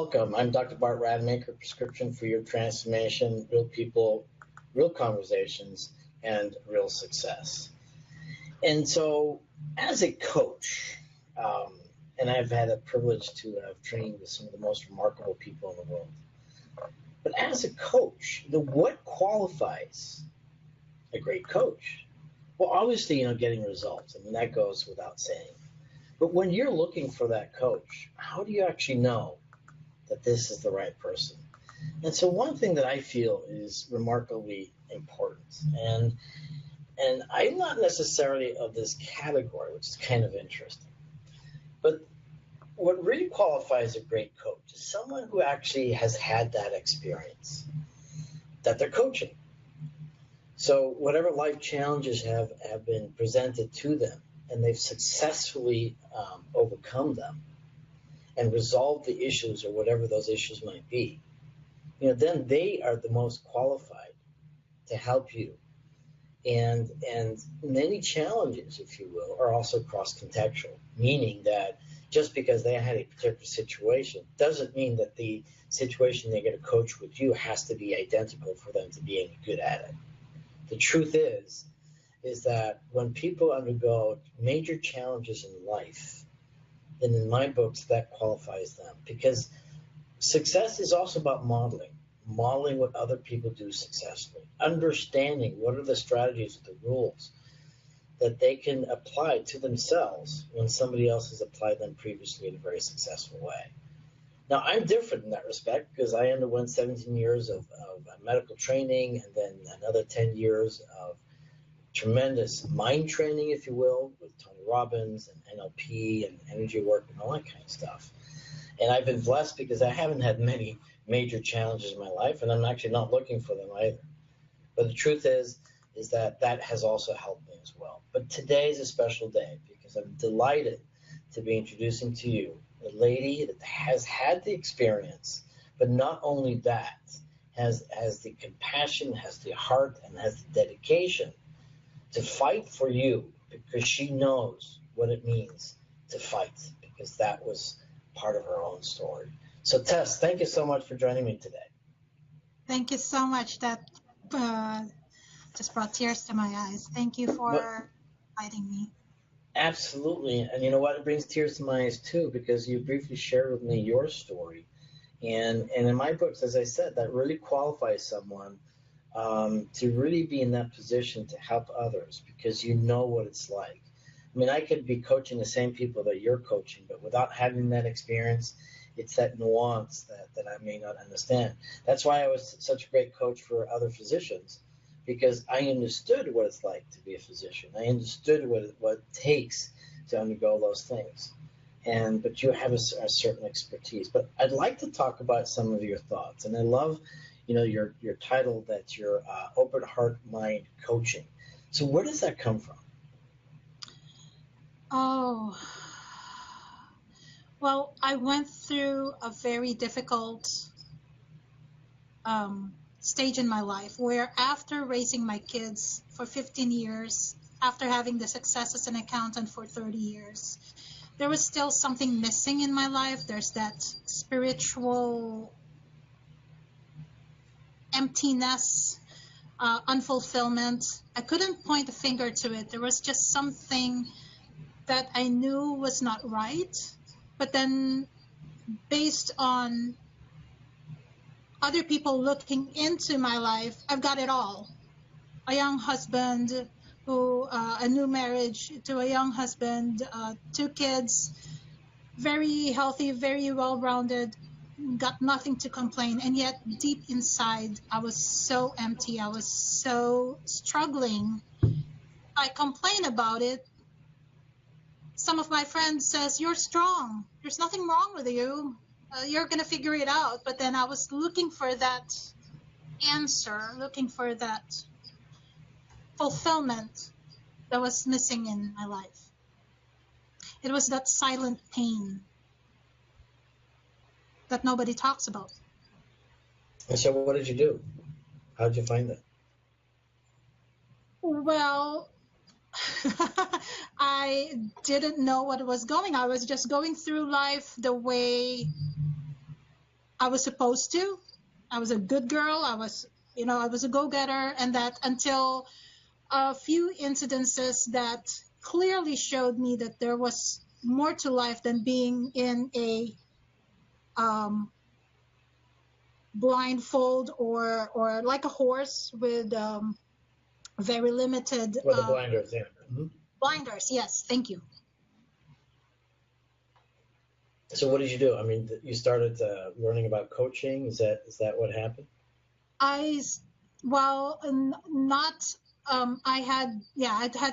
welcome. I'm Dr. Bart Rademaker, Prescription for Your Transformation, Real People, Real Conversations, and Real Success. And so, as a coach, and I've had a privilege to have trained with some of the most remarkable people in the world, but as a coach, what qualifies a great coach? Well, obviously, getting results. I mean, that goes without saying. But when you're looking for that coach, how do you actually know that this is the right person? And so one thing that I feel is remarkably important, and I'm not necessarily of this category, which is kind of interesting, but what really qualifies a great coach is someone who actually has had that experience that they're coaching. So whatever life challenges have been presented to them, and they've successfully overcome them and resolved the issues or whatever those issues might be, then they are the most qualified to help you. And many challenges, if you will, are also cross-contextual, meaning that just because they had a particular situation doesn't mean that the situation they're going to coach with you has to be identical for them to be any good at it. The truth is that when people undergo major challenges in life, then in my books, that qualifies them. Because success is also about modeling what other people do successfully, understanding what are the strategies, the rules that they can apply to themselves when somebody else has applied them previously in a very successful way. Now, I'm different in that respect because I underwent 17 years of medical training and then another 10 years of tremendous mind training, if you will, with Tony Robbins and NLP and energy work and all that kind of stuff. And I've been blessed because I haven't had many major challenges in my life, and I'm actually not looking for them either. But the truth is that has also helped me as well. But today is a special day because I'm delighted to be introducing to you a lady that has had the experience, but not only that, has the compassion, has the heart, and has the dedication to fight for you because she knows what it means to fight, because that was part of her own story. So Tess, thank you so much for joining me today. Thank you so much. That just brought tears to my eyes. Thank you for inviting me. Absolutely. And you know what? It brings tears to my eyes too, because you briefly shared with me your story. And in my books, as I said, that really qualifies someone to really be in that position to help others, because you know what it's like. I mean, I could be coaching the same people that you're coaching, but without having that experience, it's that nuance that I may not understand. That's why I was such a great coach for other physicians, because I understood what it's like to be a physician. I understood what it takes to undergo those things. But you have a certain expertise. But I'd like to talk about some of your thoughts. And I love, your title, that you're open heart mind coaching. So where does that come from? Oh, well, I went through a very difficult stage in my life where, after raising my kids for 15 years, after having the success as an accountant for 30 years, there was still something missing in my life. There's that spiritual emptiness, unfulfillment. I couldn't point a finger to it. There was just something that I knew was not right. But then, based on other people looking into my life, I've got it all. A young husband, a new marriage to a young husband, 2 kids, very healthy, very well-rounded, got nothing to complain. And yet, deep inside, I was so empty. I was so struggling. I complain about it. Some of my friends says, "You're strong. There's nothing wrong with you. You're going to figure it out." But then I was looking for that answer, looking for that fulfillment that was missing in my life. It was that silent pain that nobody talks about. And so what did you do? How did you find it? Well, I didn't know what was going. I was just going through life the way I was supposed to. I was a good girl. I was a go-getter, and that until a few incidences that clearly showed me that there was more to life than being in a blindfold or like a horse with very limited With the blinders, yeah. blinders. Yes, thank you. So what did you do? I mean, you started learning about coaching. Is that what happened? Not. I had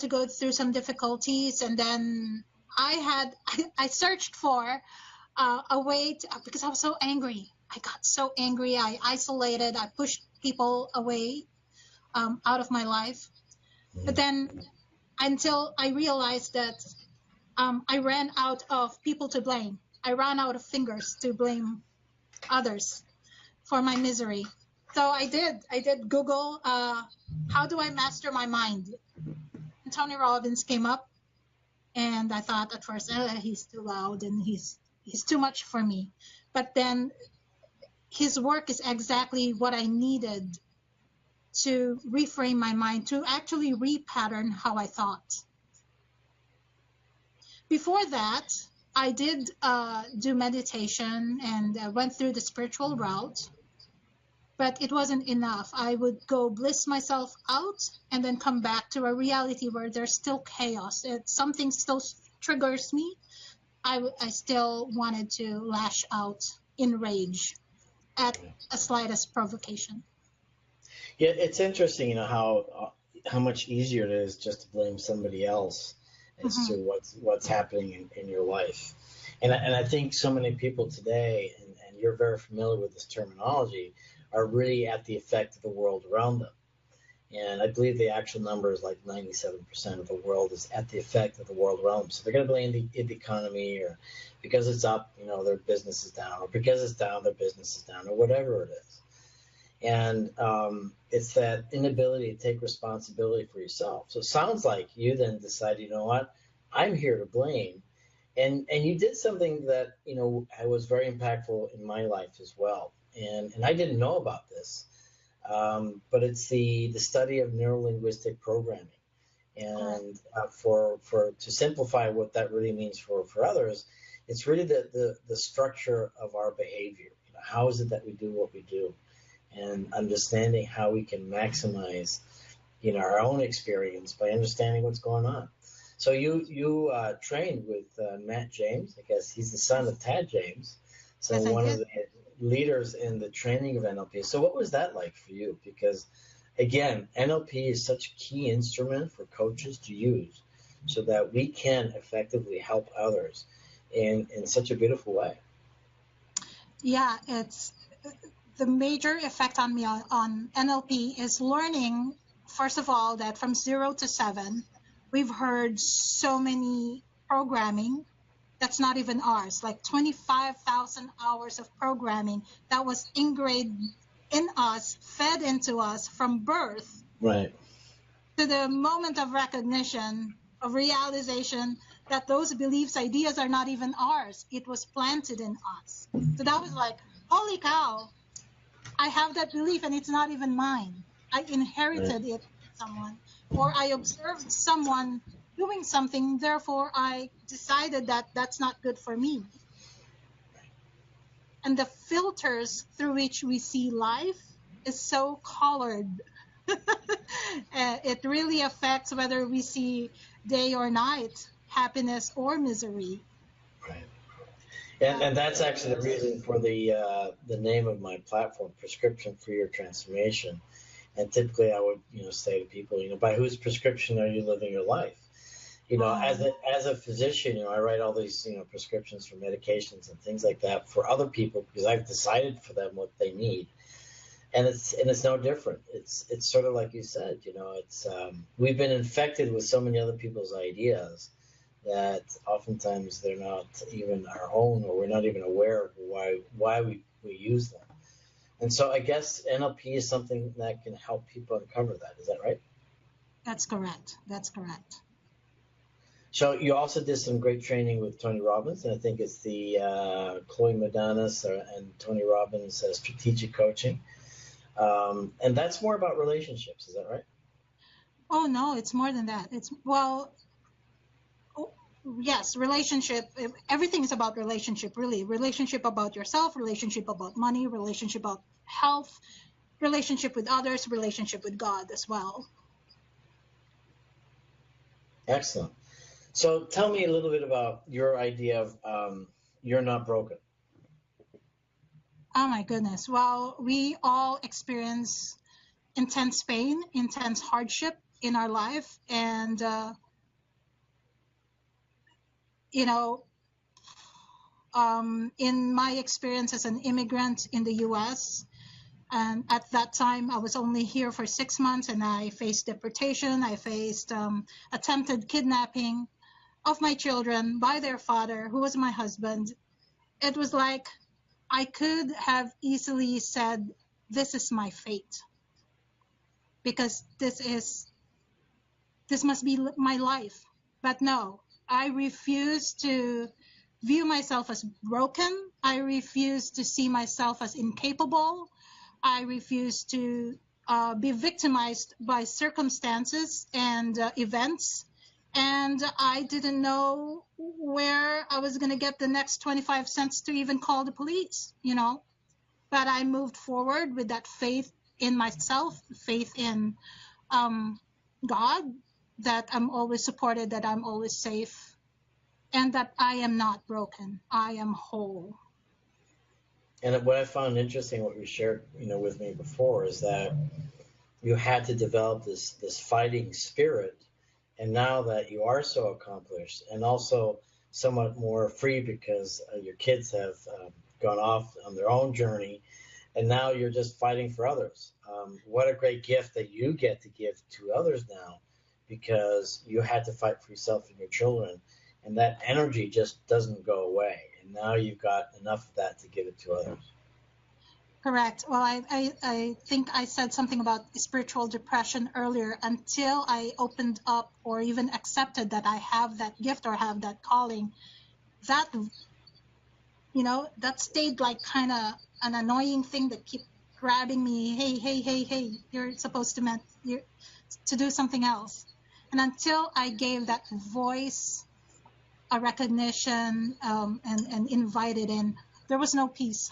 to go through some difficulties, and then I searched for a way to, because I was so angry. I got so angry. I isolated. I pushed people away out of my life. But then, until I realized that I ran out of people to blame. I ran out of fingers to blame others for my misery. So I did Google, how do I master my mind? And Tony Robbins came up, and I thought at first, he's too loud and he's too much for me. But then his work is exactly what I needed to reframe my mind, to actually repattern how I thought. Before that, I did do meditation and went through the spiritual route, but it wasn't enough. I would go bliss myself out and then come back to a reality where there's still chaos. Something still triggers me. I still wanted to lash out in rage at a slightest provocation. Yeah, it's interesting, how much easier it is just to blame somebody else as to what's happening in your life. And I think so many people today, and you're very familiar with this terminology, are really at the effect of the world around them. And I believe the actual number is like 97% of the world is at the effect of the world around them. So they're going to blame the economy, or because it's up, their business is down, or because it's down, their business is down, or whatever it is. And it's that inability to take responsibility for yourself. So it sounds like you then decided, you know what, I'm here to blame. And you did something that, was very impactful in my life as well. And I didn't know about this, but it's the study of neuro-linguistic programming. And to simplify what that really means for others, it's really the structure of our behavior. How is it that we do what we do? And understanding how we can maximize, our own experience by understanding what's going on. So you trained with Matt James. I guess he's the son of Tad James. So yes, one of the leaders in the training of NLP. So what was that like for you? Because again, NLP is such a key instrument for coaches to use so that we can effectively help others in such a beautiful way. Yeah, it's the major effect on me on NLP is learning, first of all, that from 0 to 7, we've heard so many programming that's not even ours, like 25,000 hours of programming that was ingrained in us, fed into us from birth. Right. To the moment of recognition, of realization that those beliefs, ideas are not even ours. It was planted in us. So that was like, holy cow, I have that belief and it's not even mine. I inherited it from someone, or I observed someone doing something, therefore I decided that that's not good for me. And the filters through which we see life is so colored. It really affects whether we see day or night, happiness or misery. Right. And that's actually the reason for the name of my platform, Prescription for Your Transformation. And typically I would, say to people, by whose prescription are you living your life? As a physician, I write all these, prescriptions for medications and things like that for other people because I've decided for them what they need. And it's no different. It's sort of like you said, it's we've been infected with so many other people's ideas that oftentimes they're not even our own, or we're not even aware of why we use them. And so I guess NLP is something that can help people uncover that. Is that right? That's correct. That's correct. So you also did some great training with Tony Robbins, and I think it's the Chloe Modanis and Tony Robbins strategic coaching, and that's more about relationships. Is that right? Oh no, it's more than that. It's well, yes, relationship. Everything is about relationship, really. Relationship about yourself, relationship about money, relationship about health, relationship with others, relationship with God as well. Excellent. So tell me a little bit about your idea of you're not broken. Oh my goodness. Well, we all experience intense pain, intense hardship in our life. And, in my experience as an immigrant in the US, and at that time, I was only here for 6 months, and I faced deportation. I faced attempted kidnapping of my children by their father, who was my husband. It was like I could have easily said, this is my fate, because this must be my life. But no, I refuse to view myself as broken. I refuse to see myself as incapable. I refuse to be victimized by circumstances and events. And I didn't know where I was going to get the next 25 cents to even call the police, But I moved forward with that faith in myself, faith in God, that I'm always supported, that I'm always safe, and that I am not broken. I am whole. And what I found interesting, what you shared, with me before, is that you had to develop this fighting spirit, and now that you are so accomplished and also somewhat more free because your kids have gone off on their own journey, and now you're just fighting for others. What a great gift that you get to give to others now, because you had to fight for yourself and your children, and that energy just doesn't go away. And now you've got enough of that to give it to others. Correct. Well, I think I said something about spiritual depression earlier. Until I opened up or even accepted that I have that gift or have that calling, that, that stayed like kind of an annoying thing that kept grabbing me. Hey, you're supposed to do something else. And until I gave that voice a recognition and invited in, there was no peace.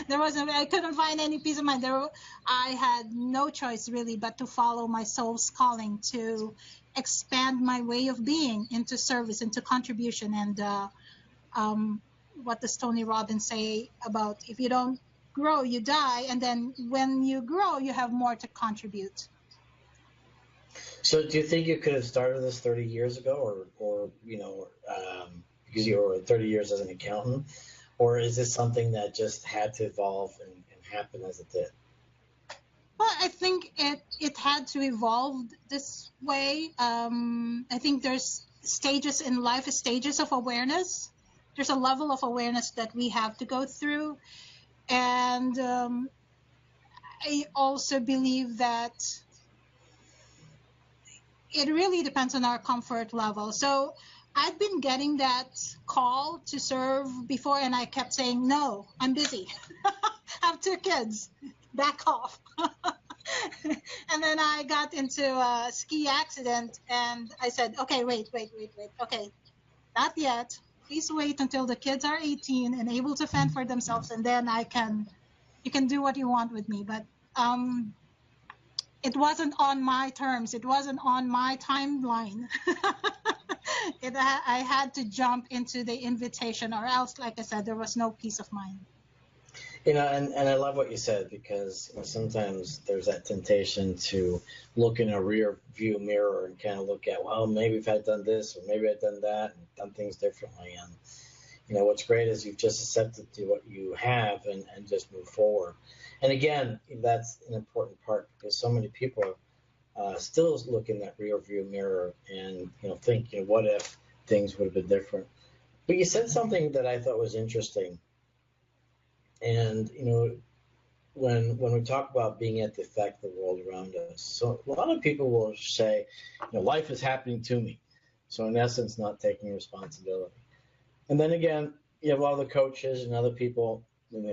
I couldn't find any peace of mind. I had no choice really but to follow my soul's calling, to expand my way of being into service, into contribution. And what does Tony Robbins say about, if you don't grow, you die, and then when you grow, you have more to contribute. So do you think you could have started this 30 years ago, or because you were 30 years as an accountant, or is this something that just had to evolve and happen as it did? Well, I think it had to evolve this way. I think there's stages in life, stages of awareness. There's a level of awareness that we have to go through. And I also believe that it really depends on our comfort level. So I'd been getting that call to serve before, and I kept saying, no, I'm busy. I have 2 kids. Back off. And then I got into a ski accident, and I said, okay, wait. Okay, not yet. Please wait until the kids are 18 and able to fend for themselves, and then you can do what you want with me. But it wasn't on my terms. It wasn't on my timeline. I had to jump into the invitation, or else, like I said, there was no peace of mind. And I love what you said, because sometimes there's that temptation to look in a rear view mirror and kind of look at, well, maybe if I'd done this, or maybe I'd done that, and done things differently. And what's great is you've just accepted to what you have and just move forward. And again, that's an important part, because so many people still look in that rear view mirror and think, what if things would have been different. But you said something that I thought was interesting. And when we talk about being able to affect the world around us, so a lot of people will say, life is happening to me. So in essence, not taking responsibility. And then again, you have a lot of the coaches and other people,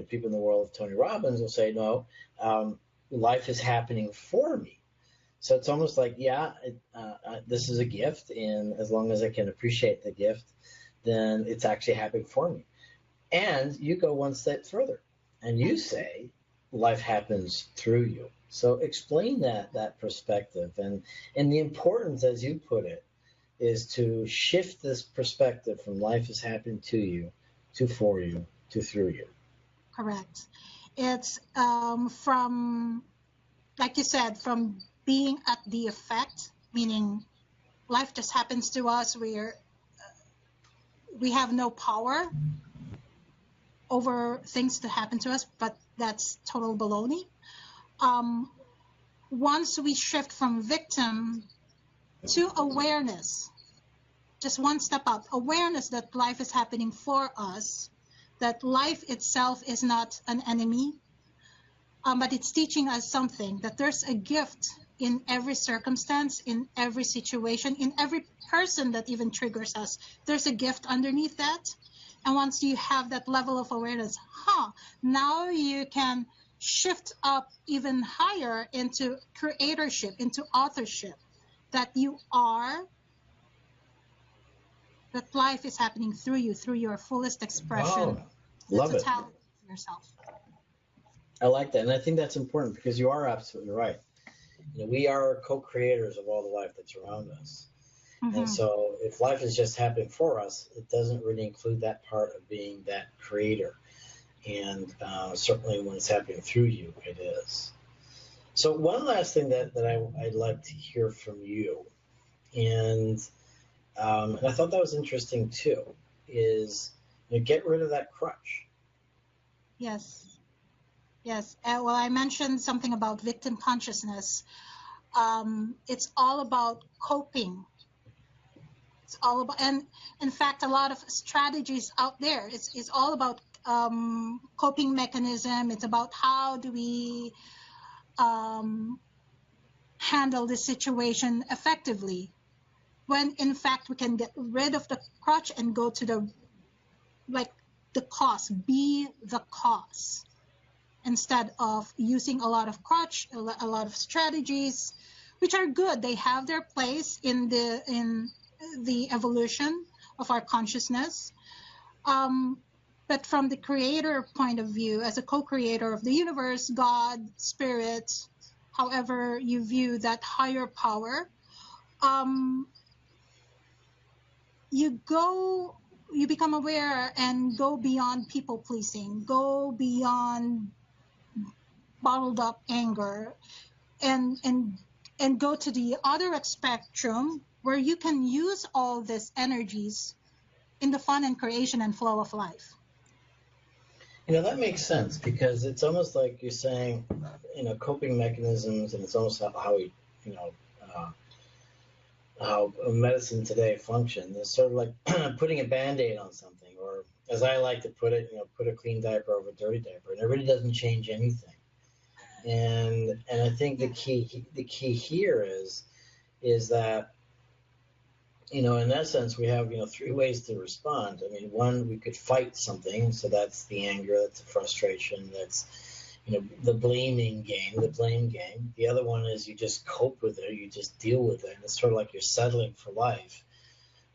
people in the world of Tony Robbins will say, no, life is happening for me. So it's almost like, this is a gift, and as long as I can appreciate the gift, then it's actually happening for me. And you go one step further, and you say, life happens through you. So explain that perspective, and the importance, as you put it, is to shift this perspective from life is happening to you, to for you, to through you. Correct. It's from, like you said, from being at the effect, meaning life just happens to us. We have no power over things that happen to us, but that's total baloney. Once we shift from victim to awareness, just one step up, awareness that life is happening for us, that life itself is not an enemy, but it's teaching us something, that there's a gift in every circumstance, in every situation, in every person that even triggers us. There's a gift underneath that. And once you have that level of awareness, now you can shift up even higher into creatorship, into authorship, that you are, that life is happening through you, through your fullest expression. Wow. Love it. Yourself. I like that. And I think that's important, because you are absolutely right. We are co-creators of all the life that's around us. Mm-hmm. And so if life is just happening for us, it doesn't really include that part of being that creator. And certainly when it's happening through you, it is. So one last thing that I'd like to hear from you, and I thought that was interesting too, is get rid of that crutch. Yes. Yes. Well, I mentioned something about victim consciousness. It's all about coping. It's all about, and in fact, a lot of strategies out there. It's all about coping mechanism. It's about how do we handle this situation effectively, when in fact we can get rid of the crutch and go to the cause, be the cause, instead of using a lot of crutch, a lot of strategies, which are good. They have their place in the evolution of our consciousness. But from the creator point of view, as a co-creator of the universe, God, spirit, however you view that higher power, you become aware and go beyond people pleasing, go beyond bottled up anger, and go to the other spectrum where you can use all these energies in the fun and creation and flow of life. That makes sense, because it's almost like you're saying, coping mechanisms, and it's almost how we, how medicine today functions. It's sort of like putting a Band-Aid on something, or as I like to put it, put a clean diaper over a dirty diaper, and it really doesn't change anything. And I think the key here is that, in essence, we have, three ways to respond. I mean, one, we could fight something. So that's the anger, that's the frustration, that's, the blaming game, the blame game. The other one is you just cope with it, you just deal with it. And it's sort of like you're settling for life.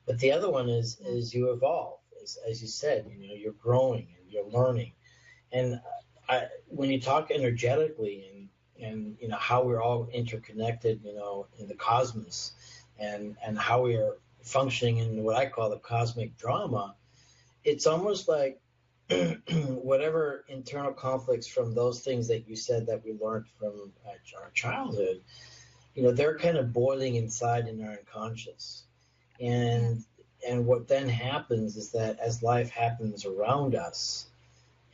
But the other one is you evolve. As you said, you're growing and you're learning. And when you talk energetically and how we're all interconnected, in the cosmos, and how we are functioning in what I call the cosmic drama, it's almost like whatever internal conflicts from those things that you said that we learned from our childhood, they're kind of boiling inside in our unconscious. And what then happens is that as life happens around us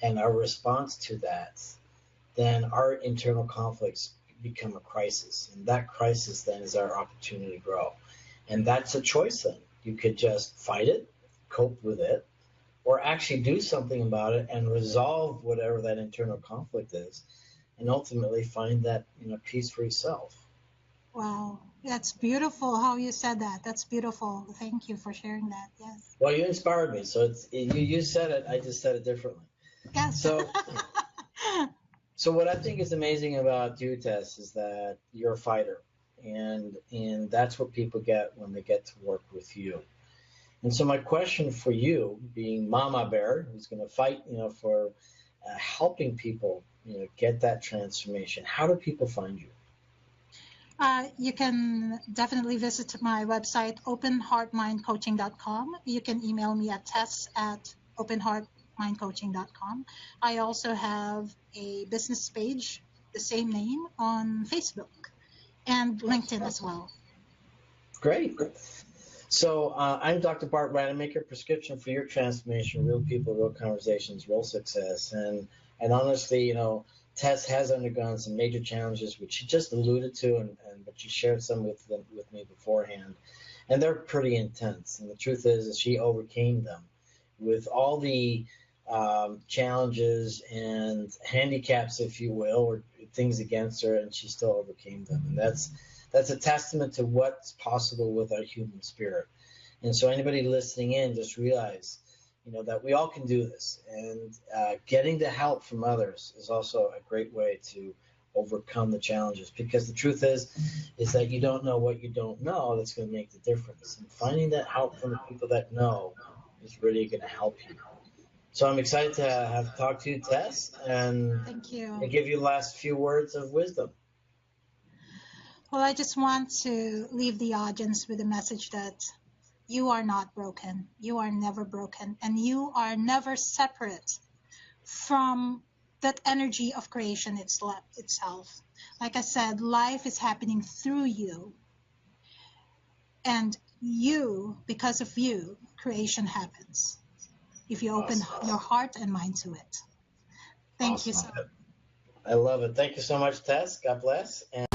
and our response to that, then our internal conflicts become a crisis. And that crisis then is our opportunity to grow. And that's a choice then. You could just fight it, cope with it, or actually do something about it and resolve whatever that internal conflict is, and ultimately find that peace for yourself. Wow. That's beautiful how you said that. That's beautiful. Thank you for sharing that. Yes. Well, you inspired me. So you said it. I just said it differently. Yes. So so what I think is amazing about you, Tess, is that you're a fighter, and that's what people get when they get to work with you. And so my question for you, being Mama Bear, who's going to fight, for helping people, get that transformation. How do people find you? You can definitely visit my website, openheartmindcoaching.com. You can email me at tess@openheartmindcoaching.com. I also have a business page, the same name, on Facebook and LinkedIn as well. Great. So I'm Dr. Bart Rademaker, prescription for your transformation, real people, real conversations, real success. And honestly, Tess has undergone some major challenges, which she just alluded to, but she shared some with me beforehand. And they're pretty intense. And the truth is she overcame them with all the challenges and handicaps, if you will, or things against her, and she still overcame them. And that's a testament to what's possible with our human spirit. And so anybody listening in, just realize, that we all can do this. And getting the help from others is also a great way to overcome the challenges. Because the truth is that you don't know what you don't know that's going to make the difference. And finding that help from the people that know is really going to help you. So I'm excited to have talked to you, Tess, and Thank you. I give you the last few words of wisdom. Well, I just want to leave the audience with a message that you are not broken. You are never broken. And you are never separate from that energy of creation itself. Like I said, life is happening through you. And you, because of you, creation happens. If you open your heart and mind to it. Thank you so much. I love it. Thank you so much, Tess. God bless. And